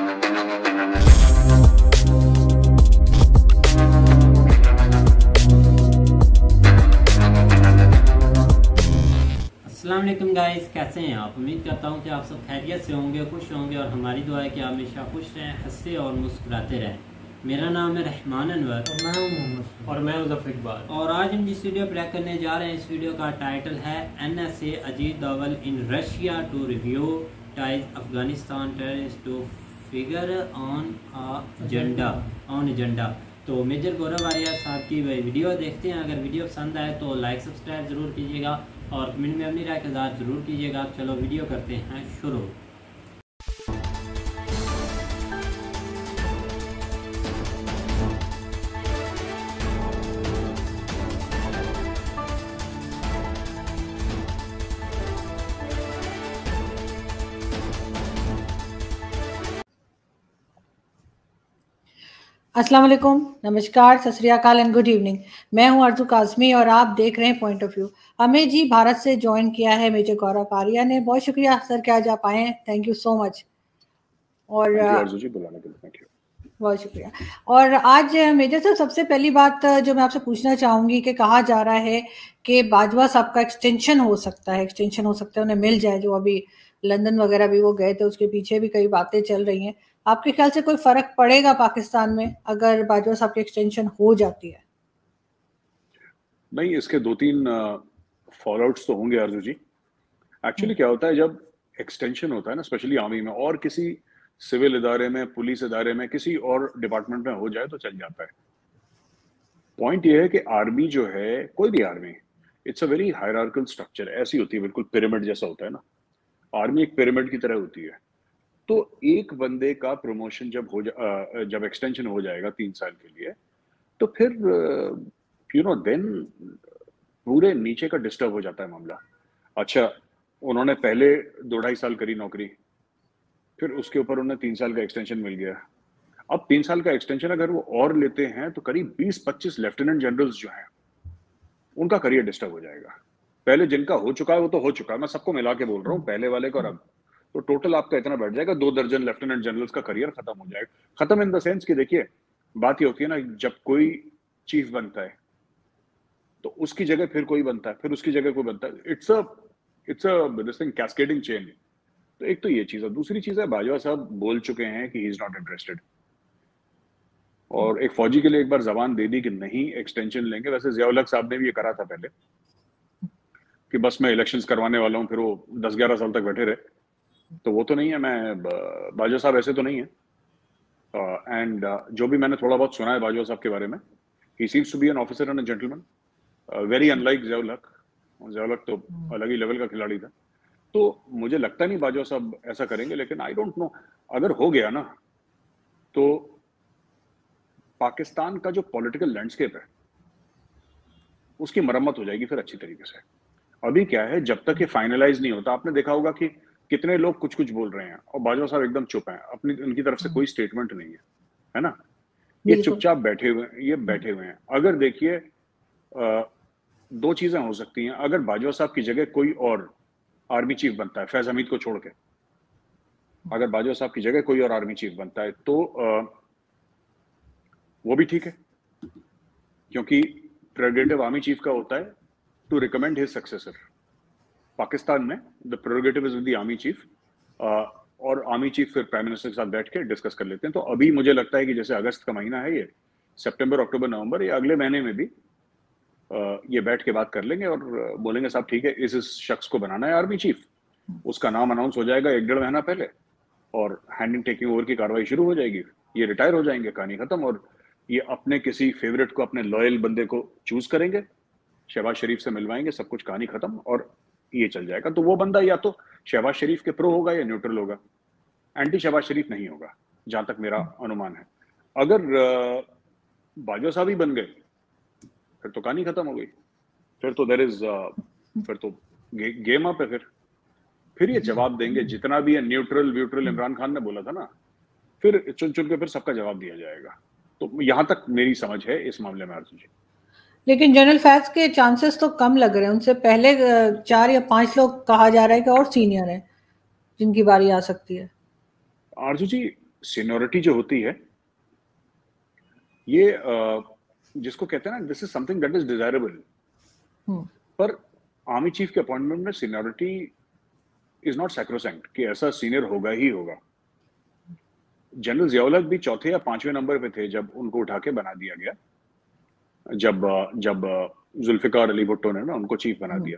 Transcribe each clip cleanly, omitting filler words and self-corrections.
अस्सलाम वालेकुम गाइस, कैसे हैं आप? उम्मीद करता हूं कि आप सब खैरियत से होंगे, खुश होंगे और हमारी दुआ है कि आप हमेशा खुश रहें, हंसते और मुस्कुराते रहें। मेरा नाम है रहमान अनवर और मैं हूं मोहम्मद और मैं मुज़फ़्फ़र इक़बाल। और आज हम जिस वीडियो प्ले करने जा रहे हैं, इस वीडियो का टाइटल है NSA Ajit Doval in Russia to review ties Afghanistan terrorist to figure on agenda. तो मेजर गौरव आर्या साहब की वीडियो देखते हैं। अगर वीडियो पसंद आए तो लाइक सब्सक्राइब ज़रूर कीजिएगा और कमेंट में अपनी राय का इज़हार ज़रूर कीजिएगा। चलो वीडियो करते हैं शुरू। अस्सलाम वालेकुम, नमस्कार, सत श्री अकाल एंड गुड इवनिंग। मैं हूं अर्जु काज़मी और आप देख रहे हैं पॉइंट ऑफ व्यू। हमें जी भारत से ज्वाइन किया है मेजर गौरव आर्या ने। बहुत शुक्रिया सर कि आज आप आए हैं, थैंक यू सो मच। और अर्जु जी बुलाने के लिए थैंक यू। बहुत शुक्रिया। और आज मेजर साहब, सबसे पहली बात जो मैं आपसे पूछना चाहूँगी कि कहा जा रहा है कि बाजवा साहब का एक्सटेंशन हो सकता है, उन्हें मिल जाए। जो अभी लंदन वगैरह भी वो गए थे, उसके पीछे भी कई बातें चल रही हैं। आपके ख्याल से कोई फर्क पड़ेगा पाकिस्तान में अगर बाजवा साहब की एक्सटेंशन हो जाती है? नहीं, इसके 2-3 फॉलोआउट्स तो होंगे अर्जु जी। एक्चुअली क्या होता है जब एक्सटेंशन होता है ना, स्पेशली आर्मी में और किसी सिविल इदारे में, पुलिस इदारे में, किसी और डिपार्टमेंट में हो जाए तो चल जाता है। पॉइंट ये है कि आर्मी जो है, कोई भी army, it's a very hierarchical structure. ऐसी होती है, बिल्कुल पिरामिड जैसा होता है ना। आर्मी एक पिरामिड की तरह होती है। तो एक बंदे का प्रमोशन जब एक्सटेंशन हो जाएगा 3 साल के लिए, तो फिर देन पूरे नीचे का डिस्टर्ब हो जाता है मामला। अच्छा, उन्होंने पहले 2-2.5 साल करी नौकरी, फिर उसके ऊपर उन्हें 3 साल का एक्सटेंशन मिल गया। अब 3 साल का एक्सटेंशन अगर वो और लेते हैं तो करीब 20-25 लेफ्टिनेंट जनरल्स जो हैं, उनका करियर डिस्टर्ब हो जाएगा। पहले जिनका हो चुका है वो तो हो चुका है, मैं सबको मिला के बोल रहा हूँ, पहले वाले का और अब। तो टोटल आपका इतना बढ़ जाएगा, 2 दर्जन लेफ्टिनेंट जनरल्स का करियर खत्म हो जाएगा। खत्म इन द सेंस कि देखिए, बात ये होती है ना, जब कोई चीफ बनता है तो उसकी जगह फिर कोई बनता है, फिर उसकी जगह कोई बनता है। It's a this thing cascading chain. तो एक तो ये चीज है। दूसरी चीज है, बाजवा साहब बोल चुके हैं कि ही इज नॉट इंटरेस्टेड, और एक फौजी के लिए एक बार जबान दे दी कि नहीं एक्सटेंशन लेंगे। वैसे जियाउल हक साहब ने भी ये करा था पहले कि बस मैं इलेक्शंस करवाने वाला हूं, फिर वो 10-11 साल तक बैठे रहे। तो वो तो नहीं है, मैं बाजवा साहब ऐसे तो नहीं है। एंड जो भी मैंने थोड़ा बहुत सुना है बाजवा साहब के बारे में, he seems to be an officer and a gentleman, very unlike Ziaul Haq. Ziaul हक तो अलग ही लेवल का खिलाड़ी था। तो मुझे लगता नहीं बाजवा साहब ऐसा करेंगे, लेकिन आई डोंट नो। अगर हो गया ना तो पाकिस्तान का जो पॉलिटिकल लैंडस्केप है उसकी मरम्मत हो जाएगी फिर अच्छी तरीके से। अभी क्या है, जब तक ये फाइनलाइज नहीं होता, आपने देखा होगा कि कितने लोग कुछ कुछ बोल रहे हैं और बाजवा साहब एकदम चुप हैं, उनकी तरफ से कोई स्टेटमेंट नहीं है ना। ये चुपचाप बैठे हुए हैं। अगर देखिए, 2 चीजें हो सकती हैं। अगर बाजवा साहब की जगह कोई और आर्मी चीफ बनता है, फैज हमीद को छोड़ के, अगर बाजवा साहब की जगह कोई और आर्मी चीफ बनता है तो वो भी ठीक है, क्योंकि प्रेरोगेटिव आर्मी चीफ का होता है to recommend his successor. Pakistan में the prerogative is with the army chief, और आर्मी चीफ फिर प्राइम मिनिस्टर के साथ बैठ के डिस्कस कर लेते हैं। तो अभी मुझे लगता है कि जैसे अगस्त का महीना है, ये सितंबर, अक्टूबर, नवंबर, या अगले महीने में भी ये बैठ के बात कर लेंगे और बोलेंगे साहब ठीक है, इस शख्स को बनाना है आर्मी चीफ। उसका नाम अनाउंस हो जाएगा 1-1.5 महीना पहले, और हैंडिंग टेकिंग ओवर की कार्रवाई शुरू हो जाएगी। ये रिटायर हो जाएंगे, कहानी खत्म। और ये अपने किसी फेवरेट को, अपने लॉयल बंदे को चूज करेंगे, शहबाज शरीफ से मिलवाएंगे, सब कुछ, कहानी खत्म, और ये चल जाएगा। तो वो बंदा या तो शहबाज शरीफ के प्रो होगा या न्यूट्रल होगा, एंटी शहबाज शरीफ नहीं होगा, जहां तक मेरा अनुमान है। अगर बाजवा साहब ही बन गए फिर तो कहानी खत्म हो गई। फिर तो फिर तो गेम अप है। फिर ये जवाब देंगे जितना भी है, न्यूट्रल इमरान खान ने बोला था ना, फिर चुन चुन के फिर सबका जवाब दिया जाएगा। तो यहां तक मेरी समझ है इस मामले में अर्जुन जी। लेकिन जनरल फैज के चांसेस तो कम लग रहे हैं। उनसे पहले 4 या 5 लोग कहा जा रहा है कि और सीनियर हैं जिनकी बारी आ सकती है। आरजू जी, सीनियोरिटी जो होती है ये जिसको कहते हैं ना, this is something that is desirable, पर आर्मी चीफ के अपॉइंटमेंट में सीनियोरिटी इज नॉट सैक्रोसैंक्ट कि ऐसा सीनियर होगा ही होगा। जनरल जियाउल हक भी चौथे या पांचवें नंबर पे थे जब उनको उठा के बना दिया गया, जब जुल्फिकार अली भुट्टो ने ना उनको चीफ बना दिया।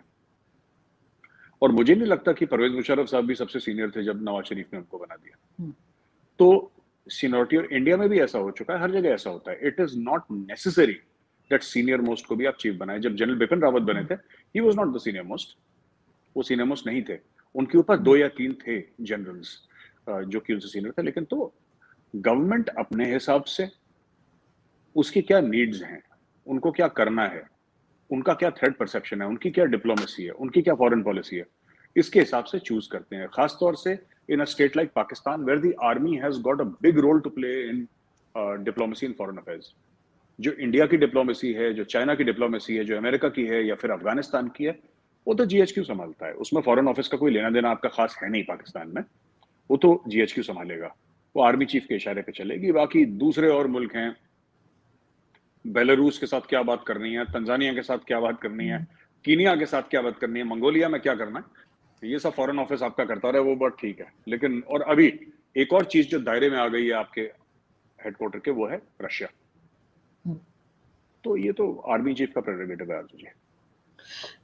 और मुझे नहीं लगता कि परवेज मुशर्रफ साहब भी सबसे सीनियर थे जब नवाज शरीफ ने उनको बना दिया। तो सीनियरिटी, और इंडिया में भी ऐसा हो चुका है, हर जगह ऐसा होता है। It is not necessary that senior most को भी आप चीफ बनाए। जब जनरल बिपिन रावत बने थे, he was not the senior most, वो सीनियर मोस्ट नहीं थे, उनके ऊपर 2 या 3 थे जनरल्स जो कि उनसे सीनियर थे। लेकिन तो गवर्नमेंट अपने हिसाब से उसकी क्या नीड्स हैं, उनको क्या करना है, उनका क्या थ्रेट परसेप्शन है, उनकी क्या डिप्लोमेसी है, उनकी क्या फॉरेन पॉलिसी है, इसके हिसाब से चूज करते हैं। खासतौर से in a state like Pakistan where the army has got a big role to play in diplomacy in foreign affairs. जो इंडिया की डिप्लोमेसी है, जो चाइना की डिप्लोमेसी है, जो अमेरिका की है या फिर अफगानिस्तान की है, वो तो जीएचक्यू संभालता है। उसमें फॉरेन ऑफिस का कोई लेना देना आपका खास है नहीं पाकिस्तान में, वो तो जीएचक्यू संभालेगा, वो आर्मी चीफ के इशारे पे चलेगी। बाकी दूसरे और मुल्क हैं, बेलारूस के साथ क्या बात करनी है, तंजानिया के साथ क्या बात करनी है, कीनिया के साथ क्या बात करनी है, मंगोलिया में क्या करना है, ये सब फॉरेन ऑफिस आपका करता रहे, वो बात ठीक है। लेकिन और अभी एक और चीज जो दायरे में आ गई है आपके हेडक्वार्टर के, वो है रशिया। तो ये तो आर्मी चीफ का प्रेरोगेटिव है जी।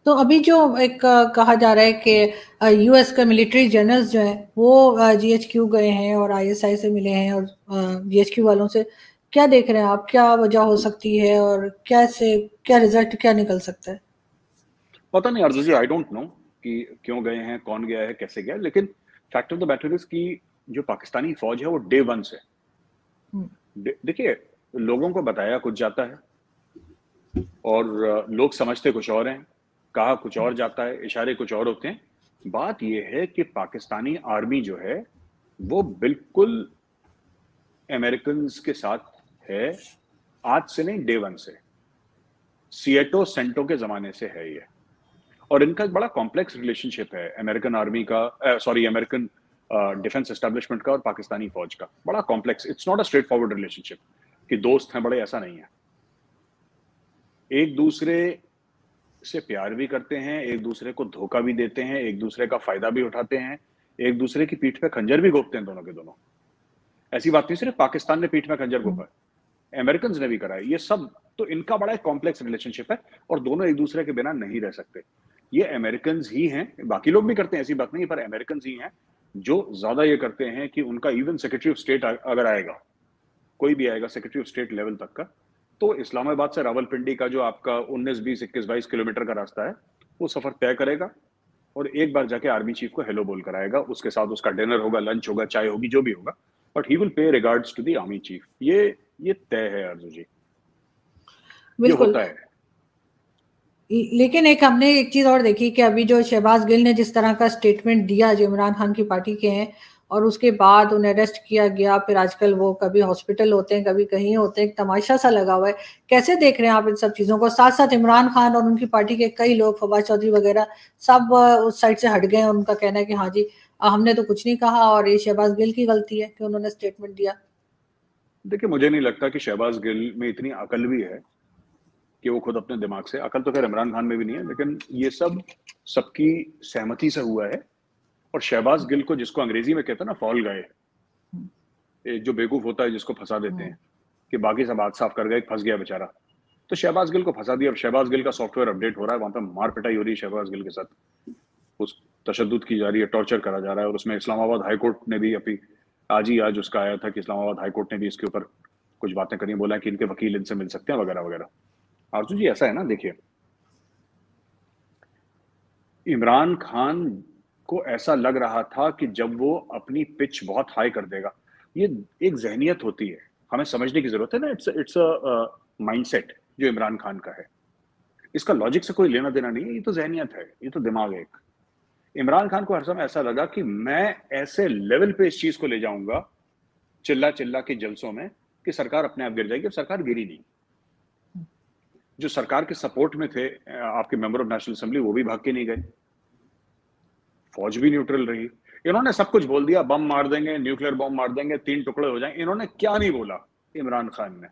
तो अभी जो एक कहा जा रहा है कि यूएस का मिलिट्री जनरल्स जो है वो जीएचक्यू गए हैं और आईएसआई से मिले हैं और जीएचक्यू वालों से, क्या देख रहे हैं आप, क्या वजह हो सकती है और क्या रिजल्ट क्या निकल सकता है? पता नहीं आरजू जी, आई डोंट नो कि क्यों गए हैं, कौन गया है, कैसे गया। लेकिन fact of the matter is कि जो पाकिस्तानी फौज है वो डे 1 से, देखिए, लोगों को बताया कुछ जाता है और लोग समझते कुछ और हैं, कहा कुछ और जाता है, इशारे कुछ और होते हैं। बात यह है कि पाकिस्तानी आर्मी जो है वो बिल्कुल अमेरिकन के साथ है, आज से नहीं, डे 1 से, सिएटो सेंटो के जमाने से है ये। और इनका एक बड़ा कॉम्प्लेक्स रिलेशनशिप है अमेरिकन आर्मी का, अमेरिकन डिफेंस एस्टेब्लिशमेंट का और पाकिस्तानी फौज का, बड़ा complex. It's not a straight forward relationship कि दोस्त हैं बड़े, ऐसा नहीं है। एक दूसरे से प्यार भी करते हैं, एक दूसरे को धोखा भी देते हैं, एक दूसरे का फायदा भी उठाते हैं, एक दूसरे की पीठ पे खंजर भी घोंपते हैं, दोनों के दोनों। ऐसी बात नहीं सिर्फ पाकिस्तान ने पीठ में खंजर घोंपा है, अमेरिकन ने भी करा है। ये सब तो इनका बड़ा कॉम्प्लेक्स रिलेशनशिप है और दोनों एक दूसरे के बिना नहीं रह सकते। ये अमेरिकन ही हैं, बाकी लोग भी करते हैं, ऐसी बात नहीं, पर अमेरिकन ही हैं जो ज्यादा ये करते हैं कि उनका इवन सेक्रेटरी ऑफ स्टेट अगर आएगा, कोई भी आएगा सेक्रेटरी ऑफ स्टेट लेवल तक का, तो इस्लामाबाद से रावलपिंडी का जो आपका 19, 20, 21, 22 किलोमीटर का रास्ता है, वो सफर तय करेगा और एक बार जाके आर्मी चीफ को हेलो बोल कर आएगा। उसके साथ उसका डिनर होगा, लंच होगा, चाय होगी, जो भी होगा, but he will pay regards to the army chief. ये तय है अर्जु जी, ये होता है। लेकिन हमने एक चीज और देखी कि अभी जो शहबाज गिल ने जिस तरह का स्टेटमेंट दिया, जो इमरान खान की पार्टी के हैं, और उसके बाद उन्हें अरेस्ट किया गया, फिर आजकल वो कभी हॉस्पिटल होते हैं, कभी कहीं होते हैं, एक तमाशा सा लगा हुआ है। कैसे देख रहे हैं आप इन सब चीजों को? साथ साथ इमरान खान और उनकी पार्टी के कई लोग, फवाद चौधरी वगैरह, सब उस साइड से हट गए हैं। उनका कहना है कि हाँ जी, हमने तो कुछ नहीं कहा और ये शहबाज गिल की गलती है कि उन्होंने स्टेटमेंट दिया। देखिए, मुझे नहीं लगता कि शहबाज गिल में इतनी अकल भी है कि वो खुद अपने दिमाग से, अकल तो खैर इमरान खान में भी नहीं है, लेकिन ये सब सबकी सहमति से हुआ है। और शहबाज गिल को, जिसको अंग्रेजी में कहते हैं ना फॉल गाय, जो बेवकूफ होता है जिसको फंसा देते हैं कि बाकी सब हाथ साफ कर गए, फंस गया बेचारा, तो शहबाज गिल को फंसा दिया। अब शहबाज गिल का सॉफ्टवेयर अपडेट हो रहा है, वहां पर मार पिटाई हो रही है शहबाज गिल के साथ, उस तशद्दुद की जा रही है, टॉर्चर करा जा रहा है। और उसमें इस्लामाबाद हाईकोर्ट ने भी अभी आज उसका आया था कि इस्लामाबाद हाईकोर्ट ने भी इसके ऊपर कुछ बातें करी, बोला कि इनके वकील इनसे मिल सकते हैं वगैरह वगैरह। आरजू जी, ऐसा है ना, देखिए, इमरान खान को ऐसा लग रहा था कि जब वो अपनी पिच बहुत हाई कर देगा, ये एक जहनियत होती है, हमें समझने की जरूरत है ना। इट्स अ माइंडसेट जो इमरान खान का है, इसका लॉजिक से कोई लेना देना नहीं है, ये तो जहनियत है, ये तो दिमाग है एक। इमरान खान को हर समय ऐसा लगा कि मैं ऐसे लेवल पे इस चीज को ले जाऊंगा, चिल्ला चिल्ला के जलसों में, कि सरकार अपने आप गिर जाएगी। अब सरकार गिरी नहीं। जो सरकार के सपोर्ट में थे आपके मेंबर ऑफ नेशनल असेंबली, वो भी भाग के नहीं गए, फौज भी न्यूट्रल रही। इन्होंने सब कुछ बोल दिया, बम मार देंगे, न्यूक्लियर बम मार देंगे, 3 टुकड़े हो जाएंगे। इन्होंने क्या नहीं बोला इमरान खान ने?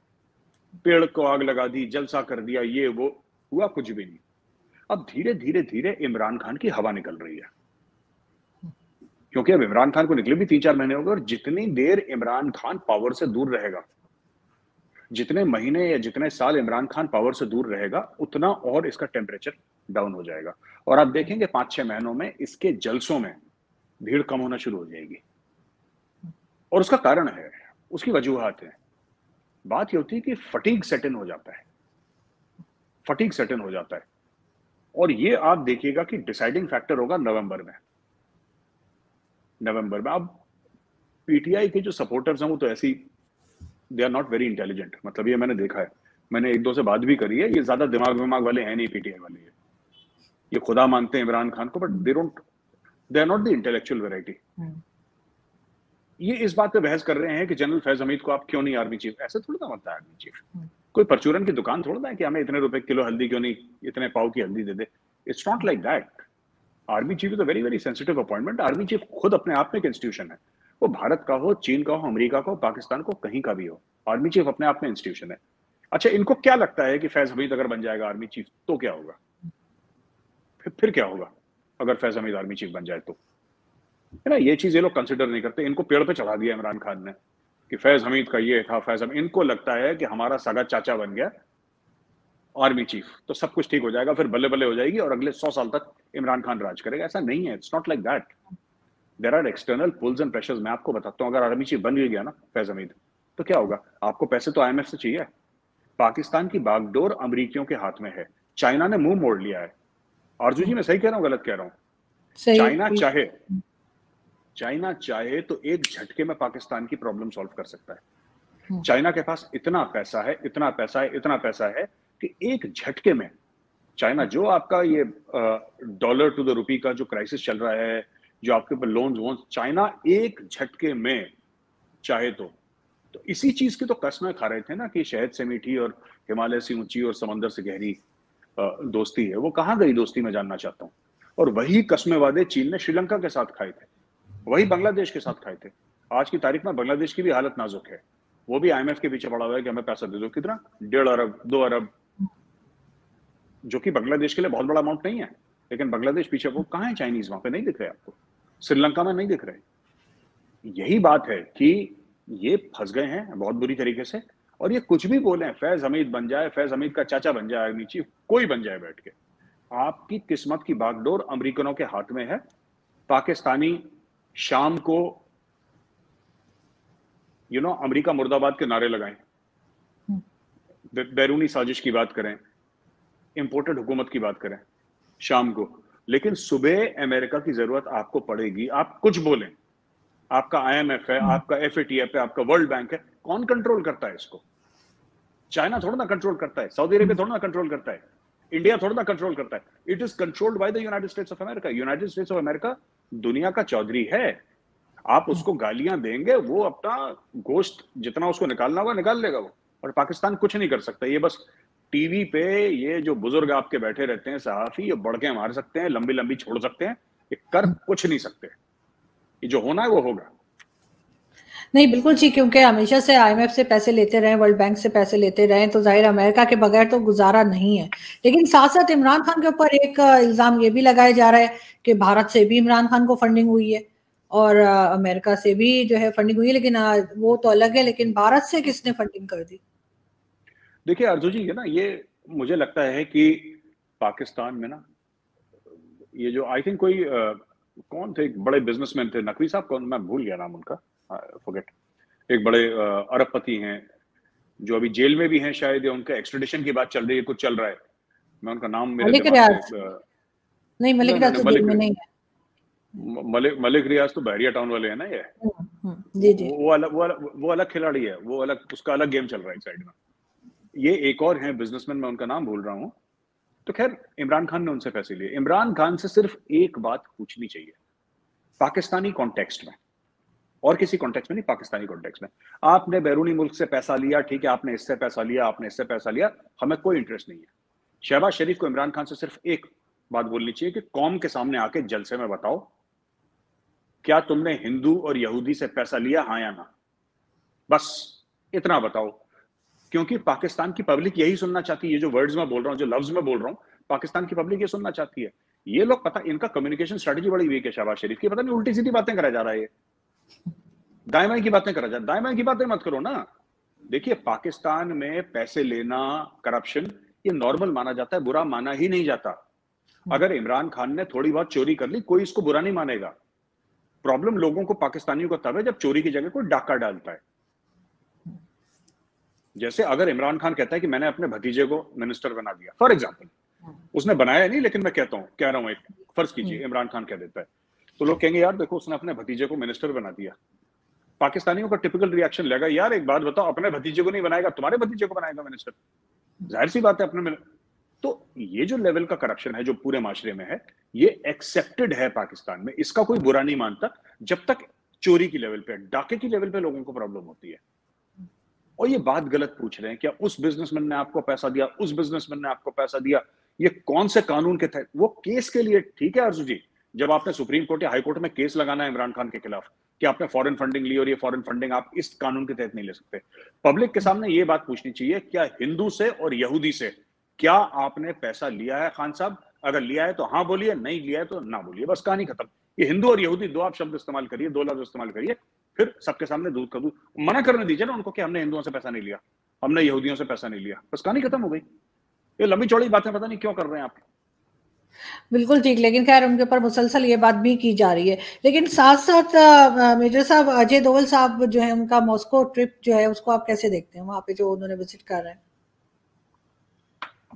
पेड़ को आग लगा दी, जलसा कर दिया, ये वो, हुआ कुछ भी नहीं। अब धीरे धीरे धीरे इमरान खान की हवा निकल रही है, क्योंकि अब इमरान खान को निकले भी 3-4 महीने हो गए, और जितनी देर इमरान खान पावर से दूर रहेगा, जितने महीने या जितने साल इमरान खान पावर से दूर रहेगा, उतना और इसका टेम्परेचर डाउन हो जाएगा। और आप देखेंगे 5-6 महीनों में इसके जलसों में भीड़ कम होना शुरू हो जाएगी। और उसका कारण है, उसकी वजूहात है। बात ये होती है कि फटीग सेट इन हो जाता है, फटीग सेट इन हो जाता है। और ये आप देखिएगा कि डिसाइडिंग फैक्टर होगा नवंबर में। अब पीटीआई के जो सपोर्टर्स हैं वो तो ऐसी, they are not very intelligent, मतलब ये मैंने देखा है, मैंने 1-2 से बात भी करी है, ये ज्यादा दिमाग वाले हैं नहीं पीटीआई वाले। ये खुदा मानते हैं इमरान खान को, but they are not the intellectual variety. ये इस बात पे बहस कर रहे हैं कि जनरल फैज हमीद को आप क्यों नहीं आर्मी चीफ। ऐसे थोड़ा ना बनता है आर्मी चीफ, कोई परचूरन की दुकान थोड़ा ना है कि हमें इतने रुपए किलो हल्दी क्यों नहीं, इतने पाव की हल्दी दे दे। It's not like that. Army chief is a very very sensitive appointment. Army chief खुद अपने आप में एक इंस्टीट्यूशन है, वो भारत का हो, चीन का हो, अमेरिका का हो, पाकिस्तान को, कहीं का भी हो, आर्मी चीफ अपने आप में इंस्टीट्यूशन है। अच्छा, इनको क्या लगता है कि फैज हमीद अगर बन जाएगा आर्मी चीफ तो क्या होगा? फिर क्या होगा अगर फैज हमीद आर्मी चीफ बन जाए तो? है ना, ये चीज ये लोग कंसिडर नहीं करते। इनको पेड़ पे चढ़ा दिया इमरान खान ने कि फैज हमीद का ये था, फैज हमीद, इनको लगता है कि हमारा सगा चाचा बन गया आर्मी चीफ तो सब कुछ ठीक हो जाएगा, फिर बल्ले बल्ले हो जाएगी और अगले 100 साल तक इमरान खान राज करेगा। ऐसा नहीं है, it's not like that. There are external pulls and pressures. मैं आपको बताता हूँ, अगर आर्मी चीफ बन गया ना फैज हमीद, तो क्या होगा? आपको पैसे तो IMF से चाहिए। पाकिस्तान की बागडोर अमरीकियों के हाथ में है। चाइना ने मुंह मोड़ लिया है। आरजू जी, मैं सही कह रहा हूँ गलत कह रहा हूँ? चाइना चाहे तो एक झटके में पाकिस्तान की प्रॉब्लम सॉल्व कर सकता है। चाइना के पास इतना पैसा है कि एक झटके में चाइना, जो आपका ये डॉलर टू द रुपी का जो क्राइसिस चल रहा है, जो आपके ऊपर लोन्स, चाइना एक झटके में चाहे तो इसी चीज की तो कसमें खा रहे थे ना कि शहद से मीठी और हिमालय से ऊंची और समंदर से गहरी दोस्ती है। वो कहाँ गई दोस्ती, मैं जानना चाहता हूँ। और वही कसमें वादे चीन ने श्रीलंका के साथ खाए थे, वही बांग्लादेश के साथ खाए थे। आज की तारीख में बांग्लादेश की भी हालत नाजुक है, वो भी IMF के पीछे पड़ा हुआ है कि हमें पैसा दे दो। कितना? 1.5 अरब 2 अरब, जो कि बांग्लादेश के लिए बहुत बड़ा अमाउंट नहीं है, लेकिन बांग्लादेश पीछे। वो कहाँ है चाइनीज? वहां पे नहीं दिख रहे आपको, श्रीलंका में नहीं दिख रहे। यही बात है कि ये फंस गए हैं बहुत बुरी तरीके से। और ये कुछ भी बोले, फैज हमीद बन जाए, फैज हमीद का चाचा बन जाए आर्मी चीफ, कोई बन जाए बैठ के, आपकी किस्मत की बागडोर अमेरिकनों के हाथ में है। पाकिस्तानी शाम को अमेरिका मुर्दाबाद के नारे लगाएं, बैरूनी साजिश की बात करें, इंपोर्टेड हुकूमत की बात करें शाम को, लेकिन सुबह अमेरिका की जरूरत आपको पड़ेगी। आप कुछ बोलें, आपका IMF है, आपका FATF है, आपका वर्ल्ड बैंक है, कौन कंट्रोल करता है इसको? चाइना थोड़ा ना कंट्रोल करता है, सऊदी अरेबिया थोड़ा ना कंट्रोल करता है, इंडिया थोड़ा ना कंट्रोल करता है। It is controlled by the United states of America. United states of America दुनिया का चौधरी है। आप उसको गालियां देंगे, वो अपना गोश्त जितना उसको निकालना होगा निकाल लेगा वो। और पाकिस्तान कुछ नहीं कर सकता। ये बस टीवी पे ये जो बुजुर्ग आपके बैठे रहते हैं सहाफी, ये बढ़के मार सकते हैं, लंबी लंबी छोड़ सकते हैं, ये कर कुछ नहीं सकते। ये जो होना है वो होगा। नहीं, बिल्कुल ठीक, क्योंकि हमेशा से IMF से पैसे लेते रहे, वर्ल्ड बैंक से पैसे लेते रहे, तो जाहिर अमेरिका के बगैर तो गुजारा नहीं है। लेकिन साथ साथ इमरान खान के ऊपर एक इल्जाम ये भी लगाया जा रहा है कि भारत से भी इमरान खान को फंडिंग हुई है और अमेरिका से भी जो है फंडिंग हुई है, लेकिन वो तो अलग है, लेकिन भारत से किसने फंडिंग कर दी? देखिए आरजू जी, ये ना, ये मुझे लगता है कि पाकिस्तान में ना, ये जो आई थिंक कोई कौन थे, एक बड़े बिजनेसमैन थे, नकवी साहब, कौन, मैं भूल गया नाम उनका, फॉरगेट, एक बड़े अरबपति हैं जो अभी जेल में भी हैं शायद, या उनका एक्सट्रेडिशन की बात चल रही है, कुछ चल रहा है, मैं उनका नाम मेरे दिमाग से नहीं, मलिक रियाज तो जेल में नहीं है। मलिक रियाज तो बहरिया टाउन वाले हैं ना, ये जी जी, वो अलग खिलाड़ी है, वो अलग, उसका अलग गेम चल रहा है साइड में। ये एक और हैं बिजनेसमैन, मैं उनका नाम भूल रहा हूँ। तो खैर, इमरान खान ने उनसे पैसे लिए। इमरान खान से सिर्फ एक बात पूछनी चाहिए पाकिस्तानी कॉन्टेक्स्ट में, और किसी कॉन्टेक्स्ट में नहीं, पाकिस्तानी कॉन्टेक्स्ट में। आपने बैरूनी मुल्क से पैसा लिया, ठीक है, आपने इससे पैसा लिया, आपने इससे पैसा लिया, हमें कोई इंटरेस्ट नहीं है। शहबाज शरीफ को इमरान खान से सिर्फ एक बात बोलनी चाहिए कि कौम के सामने आके जलसे में बताओ क्या तुमने हिंदू और यहूदी से पैसा लिया, हाँ या ना? बस इतना बताओ, क्योंकि पाकिस्तान की पब्लिक यही सुनना चाहती है। ये जो वर्ड्स में बोल रहा हूँ, जो लफ्ज में बोल रहा हूँ, पाकिस्तान की पब्लिक ये सुनना चाहती है। ये लोग, पता, इनका कम्युनिकेशन स्ट्रेटजी बड़ी वीक है शहबाज शरीफ की। पता नहीं उल्टी सीधी बातें करा जा रहा है, ये दाएं बाएं की बातें करा जा रहा है। दाएं बाएं की बातें मत करो ना। देखिए, पाकिस्तान में पैसे लेना, करप्शन, ये नॉर्मल माना जाता है, बुरा माना ही नहीं जाता। अगर इमरान खान ने थोड़ी बहुत चोरी कर ली, कोई इसको बुरा नहीं मानेगा। प्रॉब्लम लोगों को, पाकिस्तानियों को तब है जब चोरी की जगह कोई डाका डालता है। जैसे अगर इमरान खान कहता है कि मैंने अपने भतीजे को मिनिस्टर बना दिया, फॉर एग्जाम्पल, उसने बनाया नहीं, लेकिन मैं कह रहा हूं एक फर्ज कीजिए इमरान खान कह देता है, तो लोग कहेंगे यार देखो उसने अपने भतीजे को मिनिस्टर बना दिया। पाकिस्तानियों का टिपिकल रिएक्शन लगेगा, यार एक बात बताओ, अपने भतीजे को नहीं बनाएगा, तुम्हारे भतीजे को बनाएगा मिनिस्टर? जाहिर सी बात है अपने। तो ये जो लेवल का करप्शन है जो पूरे माशरे में है, ये एक्सेप्टेड है पाकिस्तान में, इसका कोई बुरा नहीं मानता। जब तक चोरी की लेवल पे, डाके की लेवल पे लोगों को प्रॉब्लम होती है। और ये बात गलत पूछ रहे हैं, क्या उस बिजनेसमैन ने आपको पैसा दिया, उस बिजनेसमैन ने आपको पैसा दिया, ये कौन से कानून के तहत? वो केस के लिए ठीक है अर्जु जी, जब आपने सुप्रीम कोर्ट या हाई कोर्ट में केस लगाना है इमरान खान के खिलाफ कि आपने फॉरेन फंडिंग ली और ये फॉरेन फंडिंग आप इस कानून के तहत नहीं ले सकते। पब्लिक के सामने ये बात पूछनी चाहिए, क्या हिंदू से और यहूदी से क्या आपने पैसा लिया है खान साहब? अगर लिया है तो हाँ बोलिए, नहीं लिया है तो ना बोलिए, बस कहानी खत्म। ये हिंदू और यहूदी दो आप शब्द इस्तेमाल करिए, दो लफ्ज इस्तेमाल करिए, फिर सबके सामने दूध का दूध। मना करने दीजिए ना उनको कि हमने हिंदुओं से पैसा नहीं लिया, हमने यहूदियों से पैसा नहीं लिया, बस कहानी खत्म हो गई। ये लंबी चौड़ी बातें पता नहीं क्यों कर रहे हैं आप। बिल्कुल ठीक, लेकिन खैर उनके ऊपर मुसलसल ये बात भी की जा रही है। लेकिन साथ साथ मेजर साहब, अजय दोवल साहब जो है, उनका मॉस्को ट्रिप जो है उसको आप कैसे देखते हैं, वहां पे जो उन्होंने विजिट कर रहे हैं?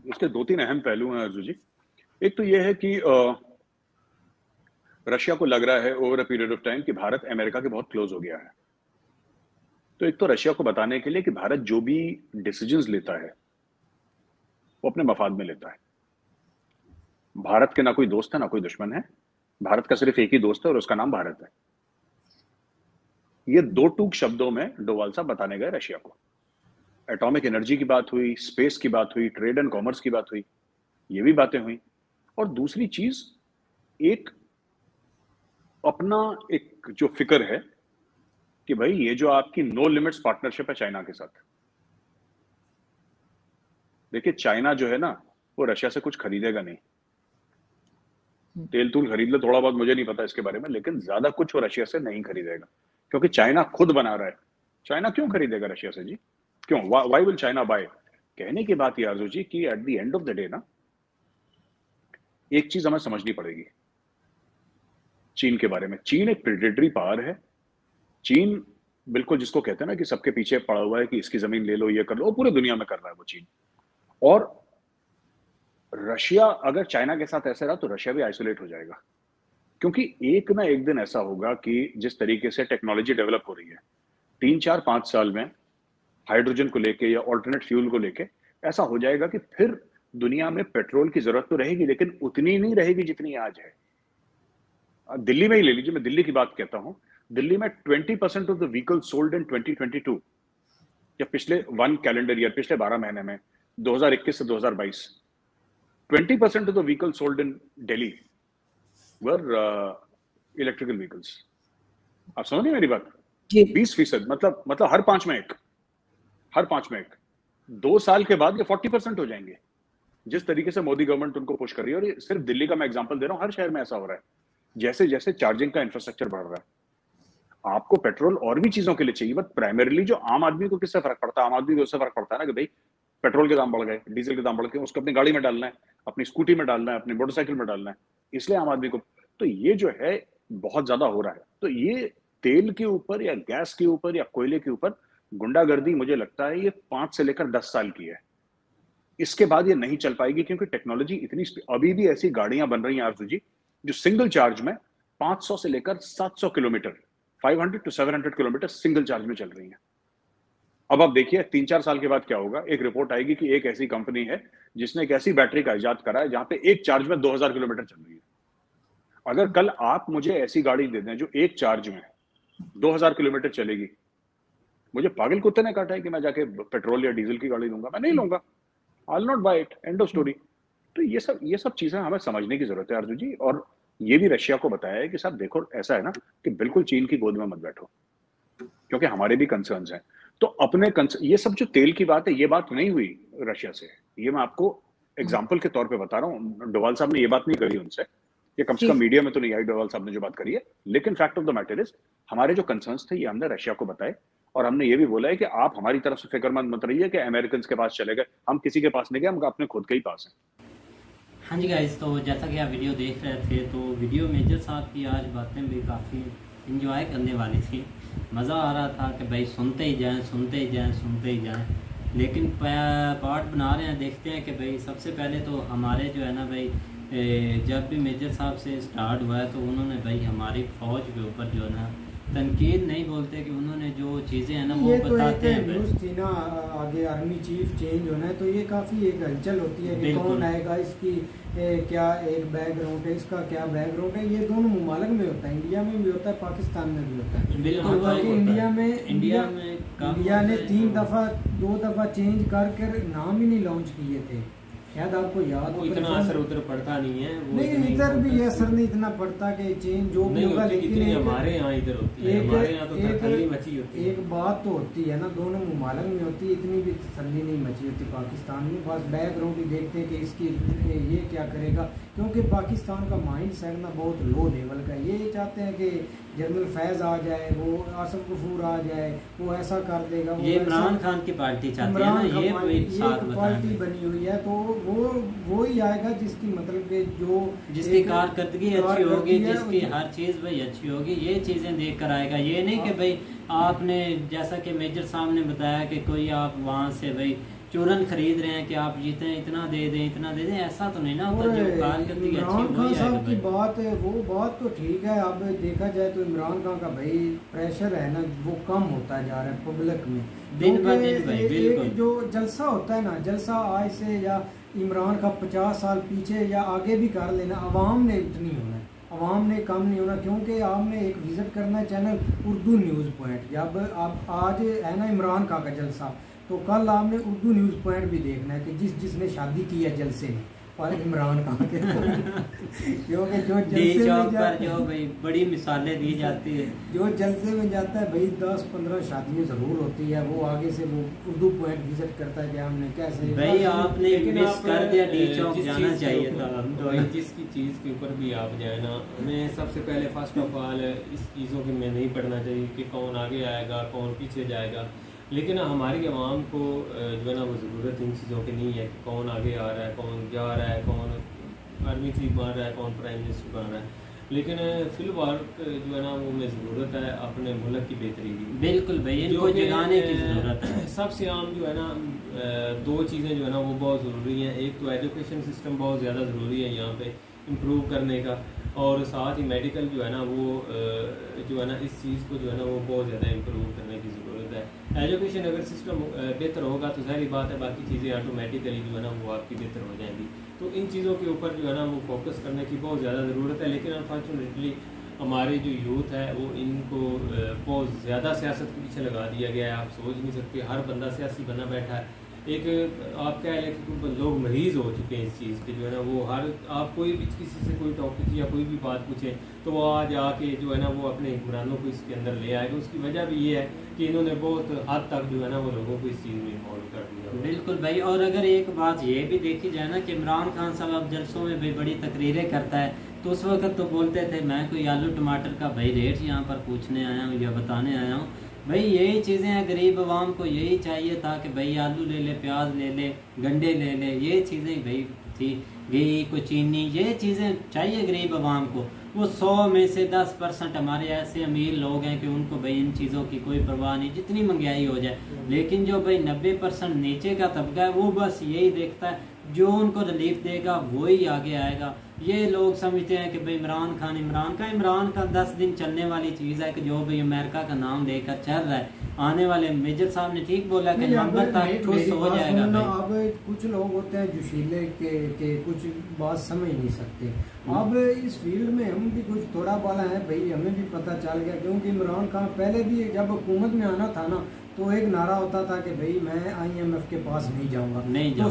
उसके दो तीन अहम पहलू हैं अर्जु जी। एक तो ये है कि रशिया को लग रहा है over a period of time कि भारत अमेरिका के बहुत क्लोज हो गया है। तो एक तो रशिया को बताने के लिए कि भारत जो भी डिसीजंस लेता है वो अपने मफाद में लेता है। भारत के ना कोई दोस्त है ना कोई दुश्मन है, भारत का सिर्फ एक ही दोस्त है और उसका नाम भारत है। ये दो टूक शब्दों में डोवाल साहब बताने गए रशिया को। एटॉमिक एनर्जी की बात हुई, स्पेस की बात हुई, ट्रेड एंड कॉमर्स की बात हुई, ये भी बातें हुई। और दूसरी चीज, एक अपना एक जो फिक्र है कि भाई ये जो आपकी नो लिमिट्स पार्टनरशिप है चाइना के साथ। देखिए चाइना जो है ना, वो रशिया से कुछ खरीदेगा नहीं। तेल तूल खरीद ले थोड़ा बहुत, मुझे नहीं पता इसके बारे में, लेकिन ज्यादा कुछ वो रशिया से नहीं खरीदेगा, क्योंकि चाइना खुद बना रहा है। चाइना क्यों खरीदेगा रशिया से जी? क्यों? Why will China bye? कहने की बात ये आरजू जी कि at the end of the day ना, एक चीज हमें समझनी पड़ेगी चीन के बारे में। चीन एक प्रेडेटरी पावर है। चीन बिल्कुल जिसको कहते हैं ना कि सबके पीछे पड़ा हुआ है कि इसकी जमीन ले लो, ये कर लो, वो पूरे दुनिया में कर रहा है वो चीन। और रशिया अगर चाइना के साथ ऐसे रहा तो रशिया भी आइसोलेट हो जाएगा, क्योंकि एक ना एक दिन ऐसा होगा कि जिस तरीके से टेक्नोलॉजी डेवलप हो रही है 3-4-5 साल में हाइड्रोजन को लेके या ऑल्टरनेट फ्यूल को लेके, ऐसा हो जाएगा कि फिर दुनिया में पेट्रोल की जरूरत तो रहेगी, लेकिन उतनी नहीं रहेगी जितनी आज है। दिल्ली में ही ले लीजिए, मैं दिल्ली की बात कहता हूं। दिल्ली में 20% of the vehicle sold in 2022, या पिछले 1 कैलेंडर ईयर, पिछले 12 महीने में, 2021 से 2022, 20% of the vehicle sold in Delhi were electrical vehicles. आप समझ रहे मेरी बात? 20%, मतलब हर 5 में एक, हर 5 में एक। 2 साल के बाद ये 40% हो जाएंगे, जिस तरीके से मोदी गवर्नमेंट उनको पुश कर रही है। और ये सिर्फ दिल्ली का मैं एग्जांपल दे रहा हूं, हर शहर में ऐसा हो रहा है। जैसे जैसे चार्जिंग का इंफ्रास्ट्रक्चर बढ़ रहा है, आपको पेट्रोल और भी चीजों के लिए चाहिए, बट प्राइमरीली जो आम आदमी को किससे फर्क पड़ता है? आम आदमी को उससे फर्क पड़ता है ना कि भाई पेट्रोल के दाम बढ़ गए, डीजल के दाम बढ़ गए, उसको अपनी गाड़ी में डालना है, अपनी स्कूटी में डालना है, अपनी मोटरसाइकिल में डालना है, इसलिए आम आदमी को। तो ये जो है बहुत ज्यादा हो रहा है। तो ये तेल के ऊपर या गैस के ऊपर या कोयले के ऊपर गुंडागर्दी, मुझे लगता है ये 5 से लेकर 10 साल की है। इसके बाद ये नहीं चल पाएगी, क्योंकि टेक्नोलॉजी इतनी, अभी भी ऐसी गाड़ियां बन रही हैं आरजू जी जो सिंगल चार्ज में 500 से लेकर 700 kilometre, 500 to 700 kilometre single charge में चल रही हैं। अब आप देखिए 3-4 साल के बाद क्या होगा। एक रिपोर्ट आएगी कि एक ऐसी कंपनी है जिसने एक ऐसी बैटरी का इजाद करा है जहां पे एक चार्ज में 2000 किलोमीटर चल रही है। अगर कल आप मुझे ऐसी गाड़ी दे दें जो एक चार्ज में 2000 किलोमीटर चलेगी, मुझे पागल कुत्ते ने काटा है कि मैं जाके पेट्रोल या डीजल की गाड़ी लूंगा? मैं नहीं लूंगा। I will not buy it, end of story. तो ये सब चीजें हमें समझने की जरूरत है अर्जुन जी। और ये भी रशिया को बताया है कि साहब देखो ऐसा है ना कि बिल्कुल चीन की गोद में मत बैठो, क्योंकि हमारे भी कंसर्न्स हैं। तो अपने ये सब जो तेल की बात है, ये बात नहीं हुई रशिया से, ये मैं आपको एग्जाम्पल के तौर पे बता रहा हूँ। डोवाल साहब ने ये बात नहीं करी उनसे, ये कम से कम मीडिया में तो नहीं आई डोवाल साहब ने जो बात करी है। लेकिन fact of the matter is हमारे जो कंसर्न्स थे ये हमने रशिया को बताए, और हमने ये भी बोला है कि आप हमारी तरफ से फिक्रमंद मत रहिए कि अमेरिकन के पास चले गए, हम किसी के पास नहीं गए, हम अपने खुद के ही पास हैं। हाँ जी गाइस, तो जैसा कि आप वीडियो देख रहे थे, तो वीडियो मेजर साहब की आज बातें भी काफ़ी इंजॉय करने वाली थी। मज़ा आ रहा था कि भाई सुनते ही जाएं, सुनते ही जाएं, सुनते ही जाएं। लेकिन पार्ट बना रहे हैं, देखते हैं कि भाई सबसे पहले तो हमारे जो है ना भाई, जब भी मेजर साहब से स्टार्ट हुआ है तो उन्होंने भाई हमारी फ़ौज के ऊपर जो है ना तनकीद नहीं बोलते कि उन्होंने जो चीज़ें हैं ना वो बताते हैं। न्यूज़ थी ना आगे आर्मी चीफ चेंज होना है, तो ये काफ़ी एक हलचल होती है कि कौन आएगा, इसकी क्या एक बैकग्राउंड है, इसका क्या बैकग्राउंड है। ये दोनों मुमालिक में होता है, इंडिया में भी होता है, पाकिस्तान में भी होता है। बिल्कुल, इंडिया ने 2 दफ़ा चेंज करके नाम ही नहीं लॉन्च किए थे, शायद आपको याद हो। इतना असर उधर पड़ता नहीं है, नहीं इधर भी असर नहीं इतना पड़ता कि चेंज जो भी होगा, लेकिन हमारे यहाँ इधर होती है, हमारे यहाँ तो तसल्ली मची होती है। एक बात तो होती है ना, दोनों मुमालिक में होती है, इतनी भी तसल्ली नहीं मची होती पाकिस्तान में। बस बैकग्राउंड ही देखते हैं कि इसकी ये क्या करेगा, क्योंकि पाकिस्तान का माइंड सेट ना बहुत लो लेवल का है। ये चाहते हैं कि जनरल फैज आ जाए, वो आसिफ गफूर आ जाए, वो ऐसा कर देगा। ये इमरान खान की पार्टी चाहती है ना, ये पार्टी बनी हुई है, तो वो ही आएगा जिसकी मतलब कि जिसकी कारकर्दगी अच्छी होगी, जिसकी हर चीज़ भाई अच्छी होगी, ये चीज़ें देख कर आएगा। ये नहीं कि भाई आपने जैसा कि मेजर साहब ने बताया कि कोई आप वहाँ से भाई चूरन खरीद रहे हैं कि आप जीते इतना दे दें, इतना दे दें, ऐसा तो नहीं ना होता। जो कारकर्दगी अच्छी खान साहब की बात है, वो बात तो ठीक है। अब देखा जाए तो इमरान खान का भाई प्रेशर है ना, वो कम होता जा रहा है पब्लिक में दिन ब दिन भाई। बिल्कुल, जो जलसा होता है ना, जलसा आज से या इमरान का 50 साल पीछे या आगे भी कर लेना, अवाम ने इतनी होना है, अवाम ने कम नहीं होना। क्योंकि आपने एक विजिट करना है चैनल उर्दू न्यूज़ पॉइंट। जब आप आज है ना इमरान खान का जलसा, तो कल आपने उर्दू न्यूज़ पॉइंट भी देखना है कि जिसने शादी की है जलसे में, और इमरान खान के क्योंकि जो जलसे में पर जो भाई बड़ी मिसालें दी जाती है, जो जलसे में जाता है भाई 10-15 शादियाँ ज़रूर होती है, वो आगे से वो उर्दू पॉइंट विजिट करता है कि हमने कैसे भाई आपने मिस कर दिया, डी चौक जाना चाहिए था। जिसकी चीज़ के ऊपर भी आप जाए ना, हमें सबसे पहले फर्स्ट ऑफ ऑल इस चीज़ों के में नहीं पढ़ना चाहिए कि कौन आगे आएगा कौन पीछे जाएगा। लेकिन हमारी आवाम को जो है ना वो ज़रूरत इन चीज़ों की नहीं है कि कौन आगे आ रहा है, कौन जा रहा है, कौन आर्मी चीफ बन रहा है, कौन प्राइम मिनिस्टर बन रहा है। लेकिन फिलहाल जो है ना वो में ज़रूरत है अपने मुल्क की बेहतरी की। बिल्कुल भाई, इनको जगाने की ज़रूरत है। सबसे आम जो है ना 2 चीज़ें जो है ना वो बहुत ज़रूरी हैं। एक तो एजुकेशन सिस्टम बहुत ज़्यादा ज़रूरी है यहाँ पे इम्प्रूव करने का, और साथ ही मेडिकल जो है ना वो जो है ना इस चीज़ को जो है ना वो बहुत ज़्यादा इम्प्रूव करने की ज़रूरत है। एजुकेशन अगर सिस्टम बेहतर होगा तो सारी बात है, बाकी चीज़ें ऑटोमेटिकली जो है ना वो आपकी बेहतर हो जाएंगी। तो इन चीज़ों के ऊपर जो है ना वो फोकस करने की बहुत ज़्यादा ज़रूरत है। लेकिन अनफॉर्चुनेटली हमारे जो यूथ है वो इनको बहुत ज़्यादा सियासत के पीछे लगा दिया गया है। आप सोच नहीं सकते, हर बंदा सियासी बना बैठा है। एक आप कह लें कि लोग मरीज़ हो चुके हैं इस चीज़ के, जो है ना वो हर आप कोई भी किसी से कोई टॉपिक या कोई भी बात पूछें तो वो आज आके जो है ना वो अपने हुक्मरानों को इसके अंदर ले आएगा। उसकी वजह भी ये है कि इन्होंने बहुत हद तक जो है ना वो लोगों को इस चीज़ में इन्वॉल्व कर दिया। बिल्कुल भाई, और अगर एक बात ये भी देखी जाए ना कि इमरान खान साहब अब जलसों में भी बड़ी तकरीरें करता है, तो उस वक्त तो बोलते थे मैं कोई आलू टमाटर का भाई रेट यहाँ पर पूछने आया हूँ या बताने आया हूँ। भाई यही चीज़ें हैं, गरीब आवाम को यही चाहिए था कि भाई आलू ले ले, प्याज ले ले, गंडे ले ले, ये चीज़ें भाई थी, घी को चीनी, ये चीज़ें चाहिए गरीब आवाम को। वो 100 में से 10% हमारे ऐसे अमीर लोग हैं कि उनको भाई इन चीज़ों की कोई परवाह नहीं, जितनी महंगाई हो जाए। लेकिन जो भाई 90% नीचे का तबका है वो बस यही देखता है, जो उनको रिलीफ देगा वो ही आगे आएगा। ये लोग समझते हैं कि भाई इमरान खान 10 दिन चलने वाली चीज़ है कि जो भाई अमेरिका का नाम लेकर चल रहा है। आने वाले मेजर साहब ने ठीक बोला कि नंबर तक ठुस हो जाएगा। अब कुछ लोग होते हैं जोशीले के कुछ बात समझ नहीं सकते। अब इस फील्ड में हम भी कुछ थोड़ा बाला है भाई, हमें भी पता चल गया। क्योंकि इमरान खान पहले भी जब हुकूमत में आना था ना, तो एक नारा होता था कि भाई मैं IMF के पास नहीं जाऊंगा, तो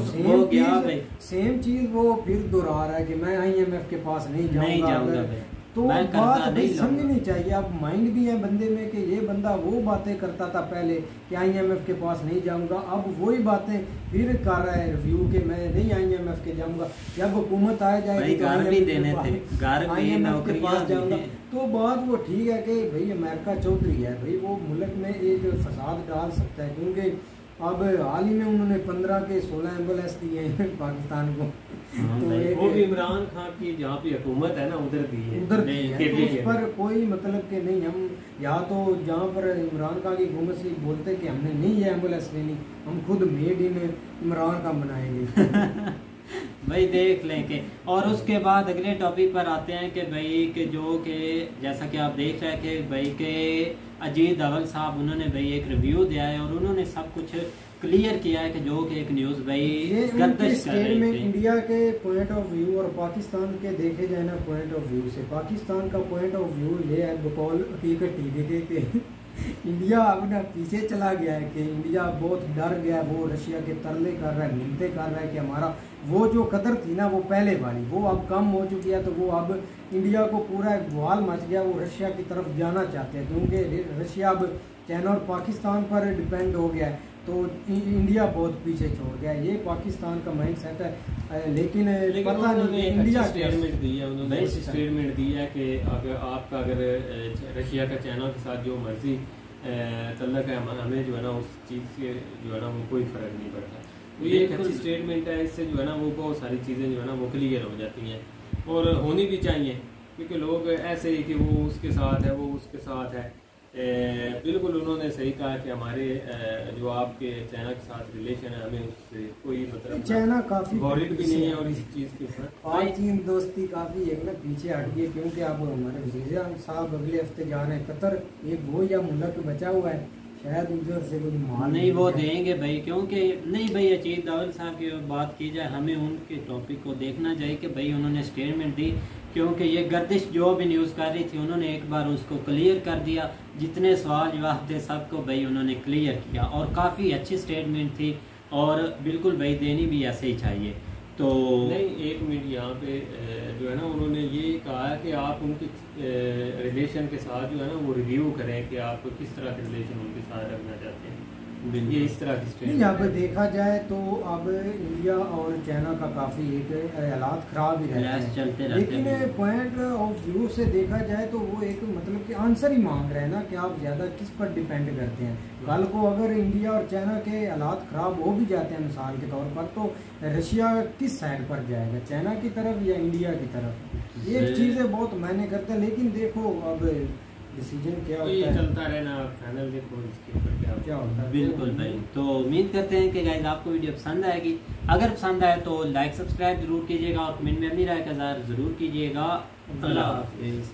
सेम चीज वो फिर दोहरा रहा है कि मैं IMF के पास नहीं जाऊंगा। तो बात भाई समझनी चाहिए। अब माइंड भी है बंदे में कि ये बंदा वो बातें करता था पहले कि IMF के पास नहीं जाऊंगा, अब वही बातें फिर कर रहा है रिव्यू के मैं नहीं IMF के जाऊंगा, जब हुकूमत आ जाएगी तो IMF के पास जाऊंगा। तो बात वो ठीक है कि भाई अमेरिका चौधरी है, भाई वो मुल्क में एक फसाद डाल सकता है, क्योंकि अब हाल ही में उन्होंने 15 के 16 एम्बुलेंस दिए हैं पाकिस्तान को। तो वो भी इमरान खान की जहाँ पे हुकूमत है ना उधर दी है, तो उस पर कोई मतलब के नहीं, हम या तो जहाँ पर इमरान खान की हुकूमत से बोलते कि हमने नहीं ये एम्बुलेंस लेनी, हम खुद मेड इन इमरान खान बनाएंगे। भाई देख लें के। और उसके बाद अगले टॉपिक पर आते हैं कि भाई के जो के जैसा कि आप देख रहे हैं कि भाई के अजीत दवल साहब उन्होंने भाई एक रिव्यू दिया है और उन्होंने सब कुछ क्लियर किया है कि जो कि एक न्यूज़ भाई गर्दिश कर रही थी। इंडिया के पॉइंट ऑफ व्यू और पाकिस्तान के देखे जाए ना पॉइंट ऑफ व्यू से, पाकिस्तान का पॉइंट ऑफ व्यू ये है बकौल हकीकत टीवी के इंडिया अब ना पीछे चला गया है कि इंडिया बहुत डर गया है, वो रशिया के तरले कर रहा है, मिलते कर रहा है कि हमारा वो जो कदर थी ना वो पहले वाली वो अब कम हो चुकी है। तो वो अब इंडिया को पूरा बवाल मच गया, वो रशिया की तरफ जाना चाहते हैं क्योंकि रशिया अब चाइना और पाकिस्तान पर डिपेंड हो गया है, तो इंडिया बहुत पीछे छोड़ गया। ये पाकिस्तान का माइंड सेट है, लेकिन पता नहीं इंडिया स्टेटमेंट दी है, उन्होंने स्टेटमेंट दी है कि अगर रशिया का चाइना के साथ जो मर्जी तल्लक है हमें जो है ना उस चीज़ से जो है ना वो कोई फ़र्क नहीं पड़ता। तो ये एक अच्छी स्टेटमेंट है, इससे जो है ना वो बहुत सारी चीज़ें जो है ना वो क्लियर हो जाती हैं और होनी भी चाहिए, क्योंकि लोग ऐसे ही कि वो उसके साथ है वो उसके साथ है। बिल्कुल उन्होंने सही कहा कि हमारे जो आपके चाइना के साथ रिलेशन है हमें उससे कोई मतलब चाइना काफी वॉरिड भी नहीं है और इस चीज़ के ऊपर चीन दोस्ती काफी एक ना पीछे हट गई, क्योंकि अब हमारे वज़ीर साहब अगले हफ्ते जा रहे हैं कतर, एक वो या मुल्क बचा हुआ है शायद उधर से कुछ माल नहीं वो देंगे भाई, क्योंकि नहीं भाई अजीत दवल साहब की बात की जाए हमें उनके टॉपिक को देखना चाहिए कि भाई उन्होंने स्टेटमेंट दी, क्योंकि ये गर्दिश जो भी न्यूज़ कर रही थी उन्होंने एक बार उसको क्लियर कर दिया, जितने सवाल जवाब थे सबको भाई उन्होंने क्लियर किया और काफ़ी अच्छी स्टेटमेंट थी और बिल्कुल भाई देनी भी ऐसे ही चाहिए। तो नहीं एक मिनट यहाँ पे जो है ना उन्होंने ये कहा है कि आप उनके रिलेशन के साथ जो है ना वो रिव्यू करें कि आप किस तरह के रिलेशन उनके साथ रखना चाहते हैं, ये इस तरह की यहाँ पे देखा जाए तो अब इंडिया और चाइना का काफ़ी एक हालात ख़राब ही रहते हैं, लेकिन पॉइंट ऑफ व्यू से देखा जाए तो वो एक मतलब कि आंसर ही मांग रहे हैं ना कि आप ज़्यादा किस पर डिपेंड करते हैं। कल को अगर इंडिया और चाइना के हालात ख़राब हो भी जाते हैं मिसाल के तौर पर, तो रशिया किस साइड पर जाएगा, चाइना की तरफ या इंडिया की तरफ? ये चीज़ें बहुत मायने करते हैं, लेकिन देखो अब डिसीजन क्या होता है, चलता रहना, फाइनल देखो इसके ऊपर क्या होता है। बिल्कुल भाई, तो उम्मीद करते हैं कि गाइस आपको वीडियो पसंद आएगी, अगर पसंद आए तो लाइक सब्सक्राइब जरूर कीजिएगा और कमेंट में अपनी राय का इज़हार जरूर कीजिएगा। अल्लाह हाफिज़।